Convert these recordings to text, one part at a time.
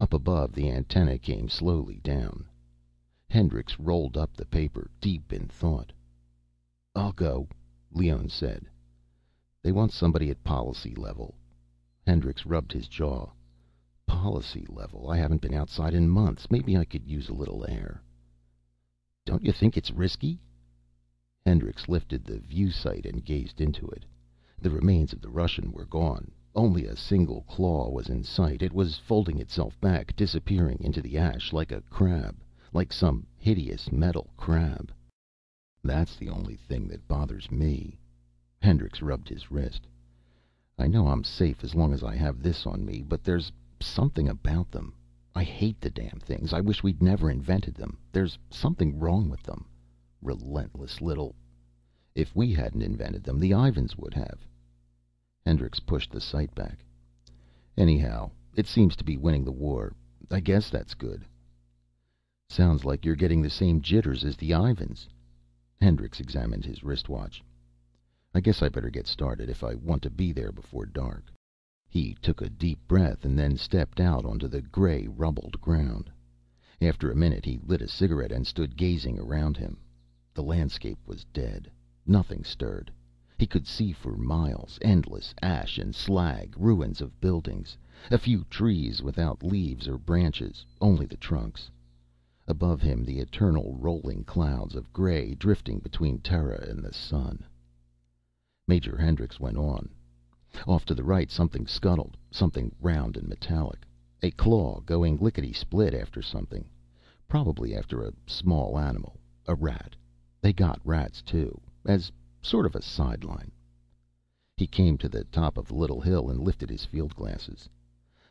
Up above, the antenna came slowly down. Hendricks rolled up the paper, deep in thought. "I'll go," Leone said. "They want somebody at policy level." Hendricks rubbed his jaw. "Policy level? I haven't been outside in months. Maybe I could use a little air." "Don't you think it's risky?" Hendricks lifted the view sight and gazed into it. The remains of the Russian were gone. Only a single claw was in sight. It was folding itself back, disappearing into the ash like a crab, like some hideous metal crab. "That's the only thing that bothers me." Hendricks rubbed his wrist. "I know I'm safe as long as I have this on me, but there's something about them. I hate the damn things. I wish we'd never invented them. There's something wrong with them. Relentless little—" "If we hadn't invented them, the Ivans would have." Hendricks pushed the sight back. "Anyhow, it seems to be winning the war. I guess that's good." "Sounds like you're getting the same jitters as the Ivans." Hendricks examined his wristwatch. "I guess I better get started if I want to be there before dark." He took a deep breath and then stepped out onto the gray, rubbled ground. After a minute, he lit a cigarette and stood gazing around him. The landscape was dead. Nothing stirred. He could see for miles, endless ash and slag, ruins of buildings, a few trees without leaves or branches, only the trunks. Above him, the eternal rolling clouds of gray drifting between Terra and the sun. Major Hendricks went on. Off to the right, something scuttled, something round and metallic. A claw going lickety-split after something. Probably after a small animal, a rat. They got rats, too, as sort of a sideline. He came to the top of the little hill and lifted his field glasses.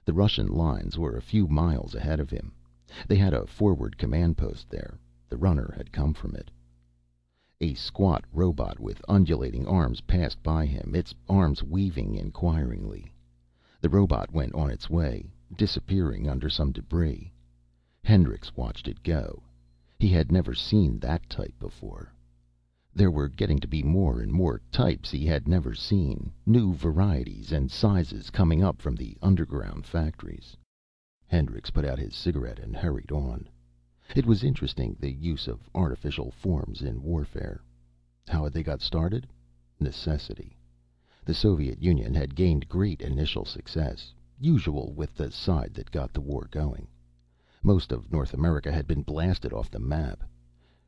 The Russian lines were a few miles ahead of him. They had a forward command post there. The runner had come from it. A squat robot with undulating arms passed by him, its arms weaving inquiringly. The robot went on its way, disappearing under some debris. Hendricks watched it go. He had never seen that type before. There were getting to be more and more types he had never seen, new varieties and sizes coming up from the underground factories. Hendricks put out his cigarette and hurried on. It was interesting, the use of artificial forms in warfare. How had they got started? Necessity. The Soviet Union had gained great initial success, usual with the side that got the war going. Most of North America had been blasted off the map.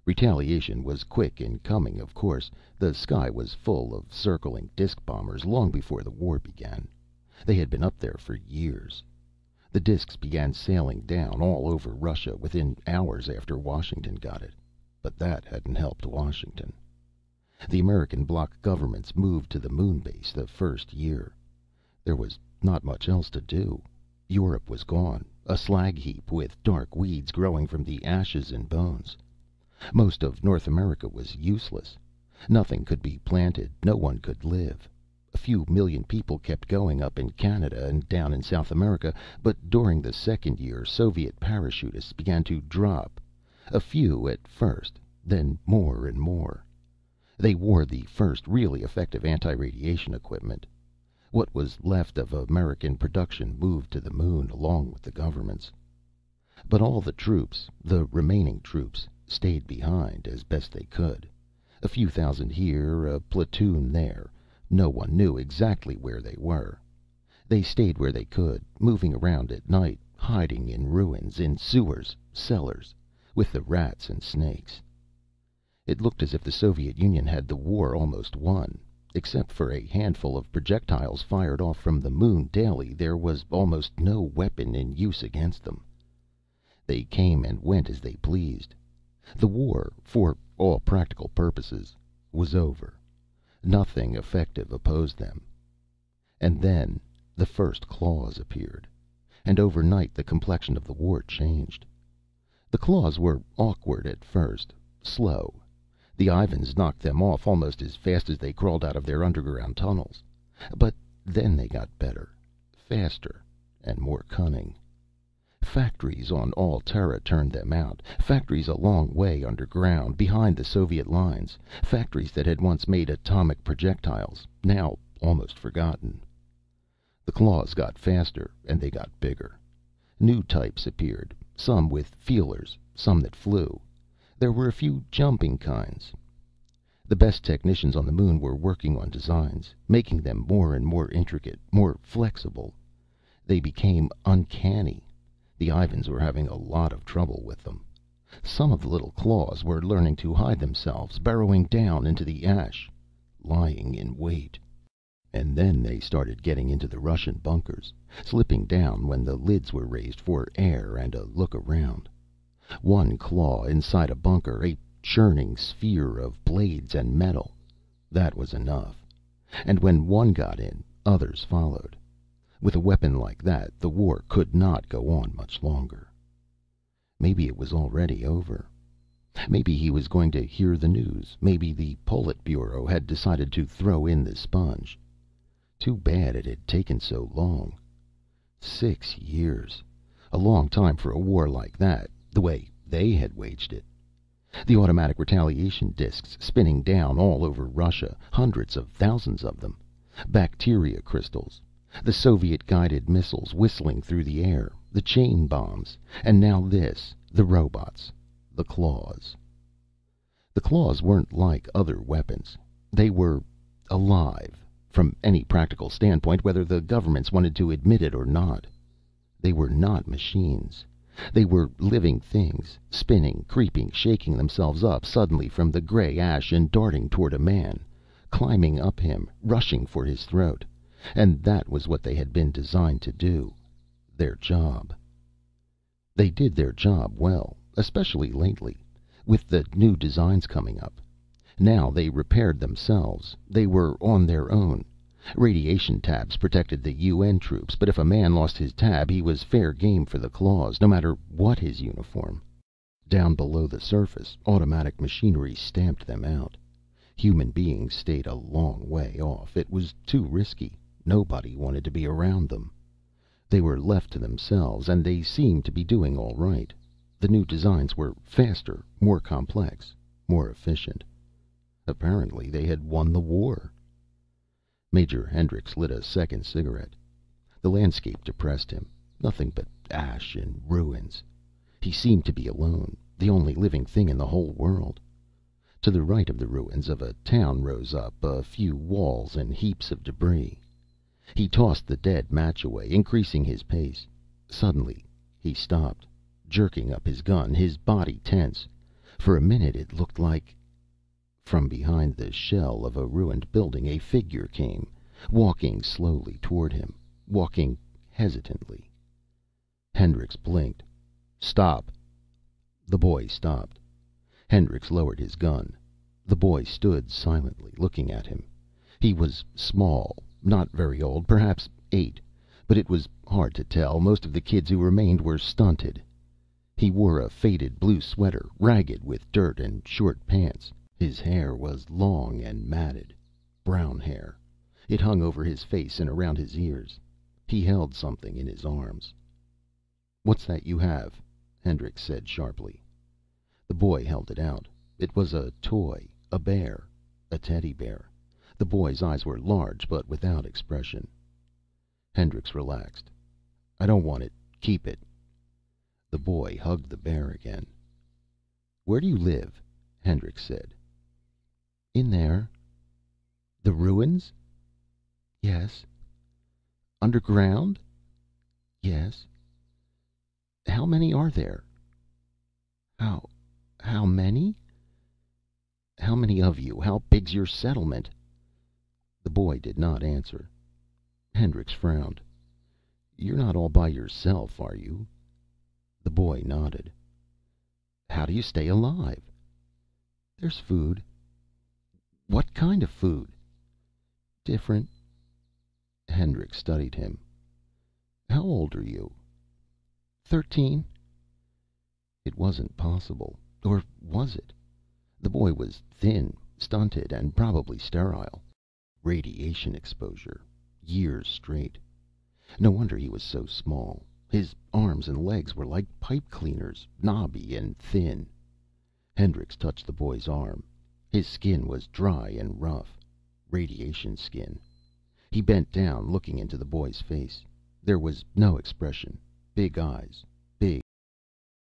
Retaliation was quick in coming, of course. The sky was full of circling disc bombers long before the war began. They had been up there for years. The discs began sailing down all over Russia within hours after Washington got it. But that hadn't helped Washington. The American bloc governments moved to the moon base the first year. There was not much else to do. Europe was gone, a slag heap with dark weeds growing from the ashes and bones. Most of North America was useless. Nothing could be planted, no one could live. A few million people kept going up in Canada and down in South America, but during the second year, Soviet parachutists began to drop. A few at first, then more and more. They wore the first really effective anti-radiation equipment. What was left of American production moved to the moon along with the governments. But all the troops, the remaining troops, stayed behind as best they could. A few thousand here, a platoon there. No one knew exactly where they were. They stayed where they could, moving around at night, hiding in ruins, in sewers, cellars, with the rats and snakes. It looked as if the Soviet Union had the war almost won. Except for a handful of projectiles fired off from the moon daily, there was almost no weapon in use against them. They came and went as they pleased. The war, for all practical purposes, was over. Nothing effective opposed them. And then the first claws appeared. And overnight the complexion of the war changed. The claws were awkward at first, slow. The Ivans knocked them off almost as fast as they crawled out of their underground tunnels. But then they got better, faster, and more cunning. Factories on all Terra turned them out. Factories a long way underground, behind the Soviet lines. Factories that had once made atomic projectiles, now almost forgotten. The claws got faster, and they got bigger. New types appeared, some with feelers, some that flew. There were a few jumping kinds. The best technicians on the Moon were working on designs, making them more and more intricate, more flexible. They became uncanny. The Ivans were having a lot of trouble with them. Some of the little claws were learning to hide themselves, burrowing down into the ash, lying in wait. And then they started getting into the Russian bunkers, slipping down when the lids were raised for air and a look around. One claw inside a bunker, a churning sphere of blades and metal. That was enough. And when one got in, others followed. With a weapon like that, the war could not go on much longer. Maybe it was already over. Maybe he was going to hear the news. Maybe the Politburo had decided to throw in the sponge. Too bad it had taken so long. 6 years. A long time for a war like that, the way they had waged it. The automatic retaliation discs spinning down all over Russia, hundreds of thousands of them. Bacteria crystals. The Soviet-guided missiles whistling through the air. The chain bombs. And now this. The robots. The claws. The claws weren't like other weapons. They were alive, from any practical standpoint, whether the governments wanted to admit it or not. They were not machines. They were living things, spinning, creeping, shaking themselves up suddenly from the gray ash and darting toward a man, climbing up him, rushing for his throat. And that was what they had been designed to do. Their job. They did their job well, especially lately, with the new designs coming up. Now they repaired themselves. They were on their own. Radiation tabs protected the UN troops, but if a man lost his tab, he was fair game for the claws, no matter what his uniform. Down below the surface, automatic machinery stamped them out. Human beings stayed a long way off. It was too risky. Nobody wanted to be around them. They were left to themselves, and they seemed to be doing all right. The new designs were faster, more complex, more efficient. Apparently they had won the war. Major Hendricks lit a second cigarette. The landscape depressed him. Nothing but ash and ruins. He seemed to be alone, the only living thing in the whole world. To the right of the ruins of a town rose up a few walls and heaps of debris. He tossed the dead match away, increasing his pace. Suddenly he stopped, jerking up his gun, his body tense. For a minute it looked like... From behind the shell of a ruined building a figure came, walking slowly toward him, walking hesitantly. Hendricks blinked. "Stop!" The boy stopped. Hendricks lowered his gun. The boy stood silently, looking at him. He was small, not very old, perhaps 8, but it was hard to tell. Most of the kids who remained were stunted. He wore a faded blue sweater, ragged with dirt, and short pants. His hair was long and matted, brown hair. It hung over his face and around his ears. He held something in his arms. "What's that you have?" Hendricks said sharply. The boy held it out. It was a toy, a bear, a teddy bear. The boy's eyes were large, but without expression. Hendricks relaxed. "I don't want it. Keep it." The boy hugged the bear again. "Where do you live?" Hendricks said. "In there." "The ruins?" "Yes." "Underground?" "Yes." "How many are there?" How many?" "How many of you? How big's your settlement?" The boy did not answer. Hendricks frowned. "You're not all by yourself, are you?" The boy nodded. "How do you stay alive?" "There's food." "What kind of food?" "Different." Hendricks studied him. "How old are you?" 13." It wasn't possible. Or was it? The boy was thin, stunted, and probably sterile. Radiation exposure. Years straight. No wonder he was so small. His arms and legs were like pipe cleaners, knobby and thin. Hendricks touched the boy's arm. His skin was dry and rough. Radiation skin. He bent down, looking into the boy's face. There was no expression. big eyes.